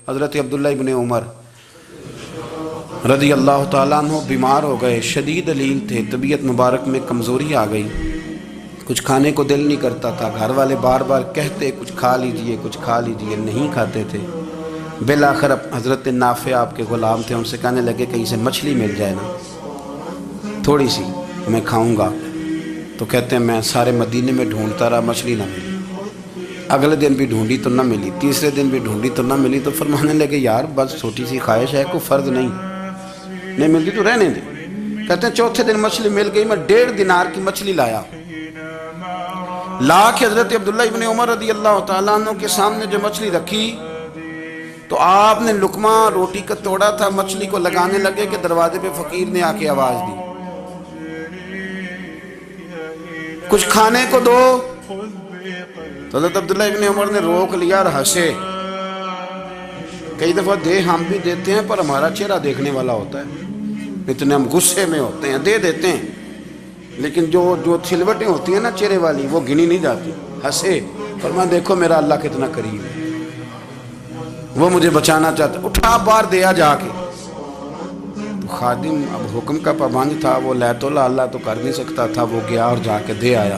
حضرت عبداللہ ابن عمر رضی اللہ تعالیٰ عنہ بیمار ہو گئے، شدید علیل تھے، طبیعت مبارک میں کمزوری آ گئی، کچھ کھانے کو دل نہیں کرتا تھا، گھر والے بار بار کہتے کچھ کھا لیجئے کچھ کھا لیجئے، نہیں کھاتے تھے۔ بالآخر حضرت نافع آپ کے غلام تھے، ان سے کہنے لگے کہیں سے مچھلی مل جائے نا تھوڑی سی، میں کھاؤں گا۔ تو کہتے ہیں میں سارے مدینے میں ڈھونڈتا رہا، مچھلی نہ ملی، اگلے دن بھی ڈھونڈی تو نہ ملی، تیسرے دن بھی ڈھونڈی تو نہ ملی، تو فرمانے لگے یار بس چھوٹی سی خواہش ہے، کوئی فرض نہیں ملتی تو رہنے دے۔ کہتے ہیں چوتھے دن مچھلی مل گئی، میں 1.5 دینار کی مچھلی لایا، لا کے حضرت عبداللہ ابن عمر رضی اللہ تعالیٰ عنہ کے سامنے جو مچھلی رکھی تو آپ نے لقمہ روٹی کا توڑا تھا، مچھلی کو لگانے لگے کہ دروازے پہ فقیر نے آ کے آواز دی کچھ کھانے کو دو۔ تو حضرت عبداللہ ابن عمر نے روک لیا اور ہنسے۔ کئی دفعہ دے ہم بھی دیتے ہیں پر ہمارا چہرہ دیکھنے والا ہوتا ہے، اتنے ہم غصے میں ہوتے ہیں، دے دیتے ہیں، لیکن جو چھلوٹیں ہوتی ہیں نا چہرے والی وہ گنی نہیں جاتی۔ ہنسے، فرمایا دیکھو میرا اللہ کتنا قریب ہے، وہ مجھے بچانا چاہتا، اٹھا بار دیا جا کے۔ تو خادم اب حکم کا پابند تھا، وہ لیت اللہ تو کر نہیں سکتا تھا، وہ گیا اور جا کے دے آیا۔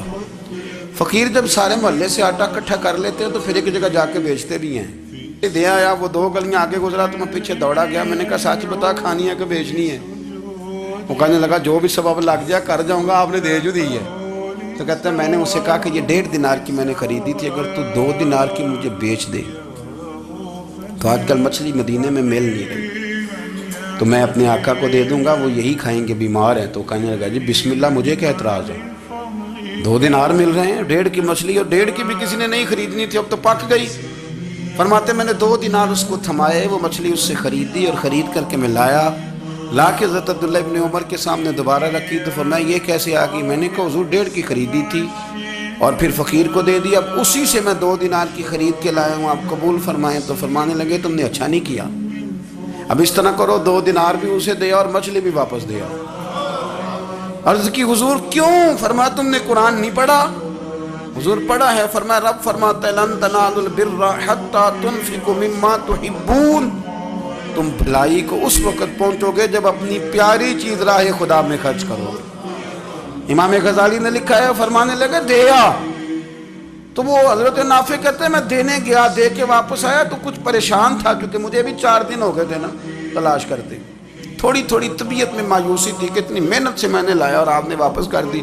فقیر جب سارے محلے سے آٹا اکٹھا کر لیتے ہیں تو پھر ایک جگہ جا کے بیچتے بھی ہیں۔ دے آیا، وہ 2 گلیاں آگے گزرا تو میں پیچھے دوڑا گیا، میں نے کہا سچ بتا کھانی ہے کہ بیچنی ہے؟ وہ کہنے لگا جو بھی سبب لگ جائے کر جاؤں گا، آپ نے دے جو دی ہے۔ تو کہتا ہے میں نے اسے کہا کہ یہ 1.5 دینار کی میں نے خریدی تھی، اگر تو 2 دینار کی مجھے بیچ دے تو آج کل مچھلی مدینے میں مل نہیں رہی، تو میں اپنے آقا کو دے دوں گا، وہ یہی کھائیں گے، بیمار ہیں۔ تو کہنے لگا جی بسم اللہ، مجھے کیا اعتراض ہے، 2 دینار مل رہے ہیں، 1.5 کی مچھلی، اور 1.5 کی بھی کسی نے نہیں خریدنی تھی، اب تو پک گئی۔ فرماتے میں نے 2 دینار اس کو تھمائے، وہ مچھلی اس سے خریدی اور خرید کر کے میں لا کے حضرت عبداللہ ابن عمر کے سامنے دوبارہ رکھی۔ تو فرمایا یہ کیسے آ گئی؟ میں نے کہا حضور 1.5 کی خریدی تھی اور پھر فقیر کو دے دی، اب اسی سے میں 2 دینار کی خرید کے لایا ہوں، آپ قبول فرمائیں۔ تو فرمانے لگے تم نے اچھا نہیں کیا، اب اس طرح کرو 2 دینار بھی اسے دیا اور مچھلی بھی واپس دیا۔ عرض کی حضور کیوں؟ فرمایا تم نے قرآن نہیں پڑھا؟ حضور پڑھا ہے۔ فرمایا رب فرماتا ہے لن تنالوا البر حتی تنفقوا مما تحبون، تم بھلائی کو اس وقت پہنچو گے جب اپنی پیاری چیز راہ خدا میں خرچ کرو۔ امام غزالی نے لکھا ہے، فرمانے لگے دیا، تو وہ حضرت نافع کہتے ہیں میں دینے گیا، دے کے واپس آیا تو کچھ پریشان تھا، کیونکہ مجھے بھی 4 دن ہو گئے تھے نا تلاش کرتے، تھوڑی طبیعت میں مایوسی تھی کہ اتنی محنت سے میں نے لایا اور آپ نے واپس کر دی۔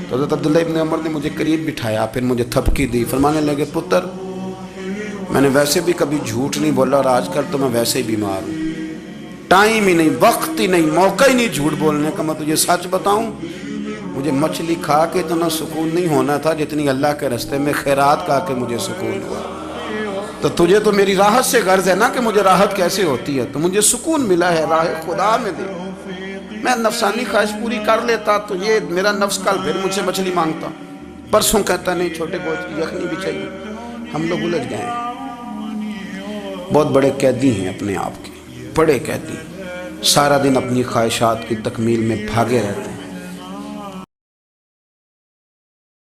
تو حضرت عبداللہ ابن عمر نے مجھے قریب بٹھایا، پھر مجھے تھپکی دی، فرمانے لگے پتر میں نے ویسے بھی کبھی جھوٹ نہیں بولا اور آج کل تو میں ویسے ہی بیمار ہوں، ٹائم ہی نہیں، وقت ہی نہیں، موقع ہی نہیں جھوٹ بولنے کا، میں تجھے سچ بتاؤں مجھے مچھلی کھا کے اتنا سکون نہیں ہونا تھا جتنی اللہ کے راستے میں خیرات کھا کے مجھے سکون ہوا۔ تو تجھے تو میری راحت سے غرض ہے نا کہ مجھے راحت کیسے ہوتی ہے، تو مجھے سکون ملا ہے راہ خدا میں دے، میں نفسانی خواہش پوری کر لیتا تو یہ میرا نفس کل پھر مجھ سے مچھلی مانگتا، پرسوں کہتا نہیں چھوٹے گوشت کی یخنی بھی چاہیے۔ ہم لوگ الجھ گئے ہیں، بہت بڑے قیدی ہیں اپنے آپ کے، بڑے قیدی، سارا دن اپنی خواہشات کی تکمیل میں بھاگے رہتے ہیں۔